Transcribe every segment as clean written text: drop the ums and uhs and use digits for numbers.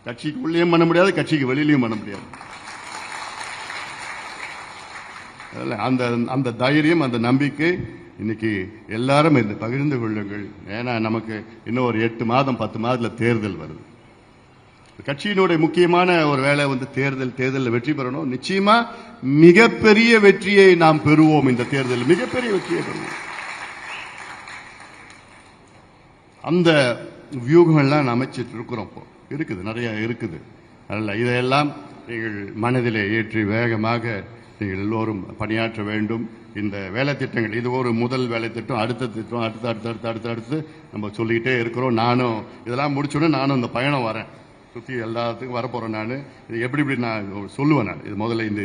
கட்சிக்கு உள்ளேயும் பண்ண முடியாது, கட்சிக்கு வெளியிலையும் பண்ண முடியாது. அந்த அந்த தைரியம், அந்த நம்பிக்கை இன்னைக்கு எல்லாரும் பகிர்ந்து கொள்ளுங்கள். ஏன்னா நமக்கு இன்னும் ஒரு 8 மாதம் 10 மாதத்துல தேர்தல் வருது. கட்சியினுடைய முக்கியமான ஒரு வேலை தேர்தலில் வெற்றி பெறணும். நிச்சயமா மிகப்பெரிய வெற்றியை நாம் பெறுவோம். இந்த தேர்தலில் மிகப்பெரிய வெற்றியை பெறுவோம். அந்த வியூகங்கள்லாம் அமைச்சிட்டு இருக்கிறோம். இருக்குது, நிறைய இருக்குது. அதனால இதையெல்லாம் நீங்கள் மனதிலே ஏற்றி வேகமாக நீங்கள் எல்லோரும் பணியாற்ற வேண்டும். இந்த வேலை திட்டங்கள், இது ஒரு முதல் வேலை திட்டம். அடுத்த திட்டம் அடுத்து நம்ம சொல்லிக்கிட்டே இருக்கிறோம். நானும் இதெல்லாம் முடிச்சோன்னே நானும் இந்த பயணம் வரேன், சுற்றி எல்லாத்துக்கும் வரப்போறேன். நான் இது எப்படி நான் சொல்லுவேன். நான்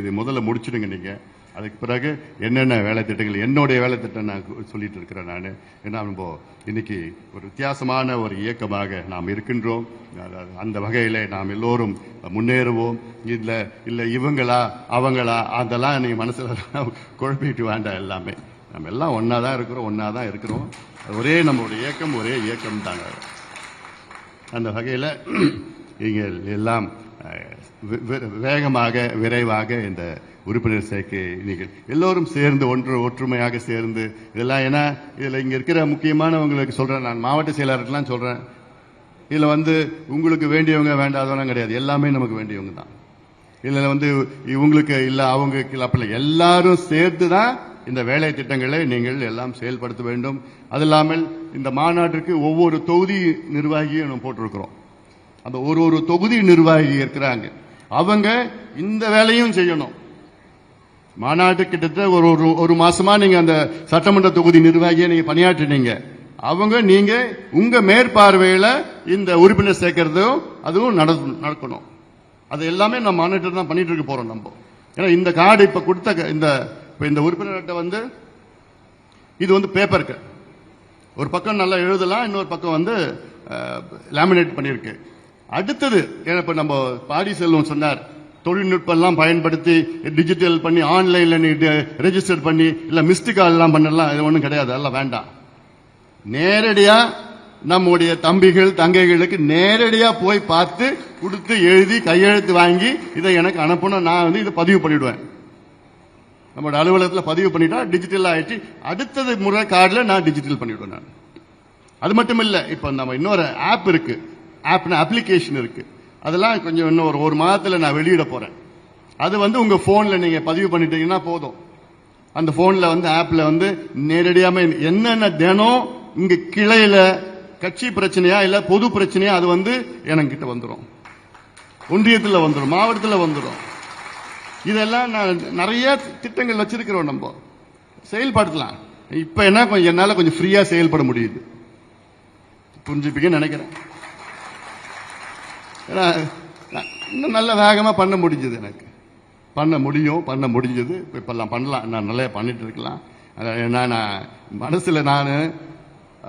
இது முதல்ல முடிச்சுடுங்க நீங்க. அதுக்கு பிறகு என்னென்ன வேலை திட்டங்கள், என்னுடைய வேலை திட்டம் நான் சொல்லிட்டு இருக்கிறேன். நான் ஏன்னா நம்ம இன்னைக்கு ஒரு வித்தியாசமான ஒரு இயக்கமாக நாம் இருக்கின்றோம். அந்த வகையில நாம் எல்லோரும் முன்னேறுவோம். இல்ல இவங்களா அவங்களா அதெல்லாம் நீங்க மனசுல குழப்பிட்டு வேண்டாம். எல்லாமே நம்ம எல்லாம் ஒன்னாதான் இருக்கிறோம். ஒரே நம்மளுடைய இயக்கம், ஒரே இயக்கம் தாங்க. அந்த வகையில நீங்கள் எல்லாம் வேகமாக விரைவாக இந்த உறுப்பினர் சேர்க்கை நீங்கள் எல்லோரும் சேர்ந்து ஒற்றுமையாக சேர்ந்து இதெல்லாம். ஏன்னா இதுல இங்க இருக்கிற முக்கியமானவங்களுக்கு சொல்றேன், நான் மாவட்ட செயலாளருக்கெல்லாம் சொல்றேன், இதுல உங்களுக்கு வேண்டியவங்க வேண்டாதவங்க கிடையாது, எல்லாமே நமக்கு வேண்டியவங்க தான். இதுல இவங்களுக்கு இல்ல அவங்களுக்கு இல்ல, அப்படி எல்லாரும் சேர்த்து தான் இந்த வேலை திட்டங்களை நீங்கள் எல்லாம் செயல்படுத்த வேண்டும். அது இல்லாமல் இந்த மாநாட்டிற்கு ஒவ்வொரு தொகுதி நிர்வாகியும் நம்ம போட்டிருக்கிறோம். அந்த ஒரு தொகுதி நிர்வாகி இருக்கிறாங்க, அவங்க இந்த வேலையும் செய்யணும். மாநாட்டு கிட்டத்தட்ட ஒரு மாசமா நீங்க அந்த சட்டமன்ற தொகுதி நிர்வாகியை நீங்க பணியாற்றினீங்க. நீங்க உங்க மேற்பார்வையில இந்த உறுப்பினர் சேர்க்கறதும் அதுவும் நடக்கணும். அது எல்லாமே நம்ம மாநாட்டில் தான் பண்ணிட்டு இருக்க போறோம் நம்ம. ஏன்னா இந்த கார்டு இப்ப கொடுத்த இந்த உறுப்பினர்கிட்ட இது பேப்பருக்கு ஒரு பக்கம் நல்லா எழுதலாம், இன்னொரு பக்கம் லேமினேட் பண்ணிருக்கு. அடுத்தது இப்ப நம்ம பாடி செல்வம் சொன்னார், தொழில்நுட்பம் எல்லாம் பயன்படுத்தி டிஜிட்டல் பண்ணி ஆன்லைன்ல நீ ரெஜிஸ்டர் பண்ணி இல்ல மிஸ்டு கால் எல்லாம் பண்ணலாம், இது ஒண்ணும் கிடையாது. அதெல்லாம் வேண்டாம். நேரடியா நம்முடைய தம்பிகள் தங்கைகளுக்கு நேரடியா போய் பார்த்து கொடுத்து எழுதி கையெழுத்து வாங்கி இதை எனக்கு அனுப்பணும். நான் இதை பதிவு பண்ணிடுவேன். நம்மளோட அலுவலகத்தில் பதிவு பண்ணிட்டா டிஜிட்டல் ஆயிடுச்சு. அடுத்தது முறை கார்டுல நான் டிஜிட்டல் பண்ணிவிடுவேன். நான் அது மட்டும் இல்ல, இப்ப நம்ம இன்னொரு ஆப் இருக்கு, அப்ளிகேஷன் இருக்கு. அதெல்லாம் கொஞ்சம் இன்னும் ஒரு மாதத்துல நான் வெளியிட போறேன். அது உங்க போன்ல நீங்க பதிவு பண்ணிட்டீங்கன்னா போதும். அந்த போன்ல ஆப்ல நேரடியாக என்னென்ன தினம் இங்க கிளையில கட்சி பிரச்சனையா இல்ல பொது பிரச்சனையா அது என்கிட்ட வந்துடும், ஒன்றியத்தில் வந்துடும், மாவட்டத்தில் வந்துடும். இதெல்லாம் நான் நிறைய திட்டங்கள் வச்சிருக்கிறோம், நம்ம செயல்படுத்தலாம். இப்ப என்ன என்னால கொஞ்சம் ஃப்ரீயா செயல்பட முடியுது, புரிஞ்சுப்பீங்கன்னு நினைக்கிறேன். இன்னும் நல்ல வேகமா பண்ண முடிஞ்சது, எனக்கு பண்ண முடிஞ்சது. இப்பெல்லாம் பண்ணலாம், நான் நல்லா பண்ணிட்டு இருக்கலாம். நான் மனசுல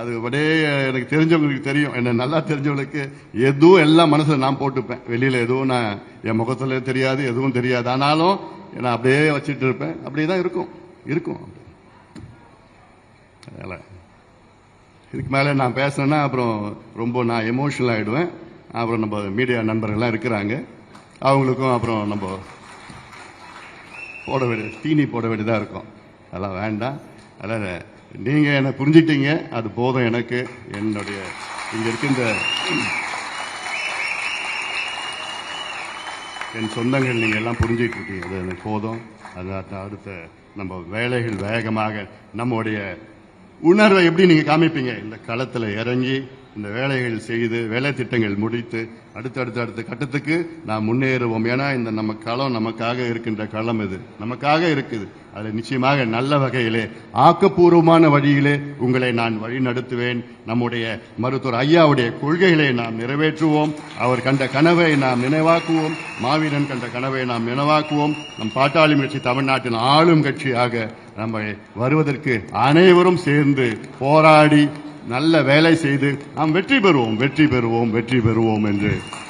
அது அப்படியே எனக்கு தெரிஞ்சவங்களுக்கு தெரியும், என்ன நல்லா தெரிஞ்சவங்களுக்கு எதுவும் எல்லாம் மனசுல நான் போட்டுப்பேன். வெளியில எதுவும் நான் என் முகத்துல தெரியாது, எதுவும் தெரியாது. ஆனாலும் நான் அப்படியே வச்சுட்டு இருப்பேன். அப்படியேதான் இருக்கும். இதுக்கு மேல நான் பேசினேன்னா அப்புறம் ரொம்ப நான் எமோஷனல் ஆயிடுவேன். அப்புறம் நம்ம மீடியா நண்பர்கள்லாம் இருக்கிறாங்க, அவங்களுக்கும் அப்புறம் நம்ம தீனி போட வேண்டியதா இருக்கும். அதெல்லாம் வேண்டாம். அதனால நீங்க என்ன புரிஞ்சுட்டீங்க, அது போதும் எனக்கு. என்னுடைய இங்க இருக்கின்ற என் சொந்தங்கள் நீங்க எல்லாம் புரிஞ்சிட்டு இருக்கீங்க, அது எனக்கு போதும். அதான் அடுத்த நம்ம வேலைகள் வேகமாக நம்முடைய உணர்வை எப்படி நீங்க காமிப்பீங்க, இந்த களத்துல இறங்கி இந்த வேலைகள் செய்து வேலை திட்டங்கள் முடித்து அடுத்த கட்டத்துக்கு நாம் முன்னேறுவோம். ஏன்னா இந்த நம்ம களம் நமக்காக இருக்கின்ற களம், இது நமக்காக இருக்குது. அதில் நிச்சயமாக நல்ல வகையிலே ஆக்கப்பூர்வமான வழியிலே உங்களை நான் வழி நடத்துவேன். நம்முடைய மருத்துவர் ஐயாவுடைய கொள்கைகளை நாம் நிறைவேற்றுவோம். அவர் கண்ட கனவை நாம் நினைவாக்குவோம். மாவீரன் கண்ட கனவை நாம் நினைவாக்குவோம். நம் பாட்டாளி கட்சி தமிழ்நாட்டின் ஆளும் கட்சியாக நம்ம வருவதற்கு அனைவரும் சேர்ந்து போராடி நல்ல வேலை செய்து நாம் வெற்றி பெறுவோம் என்று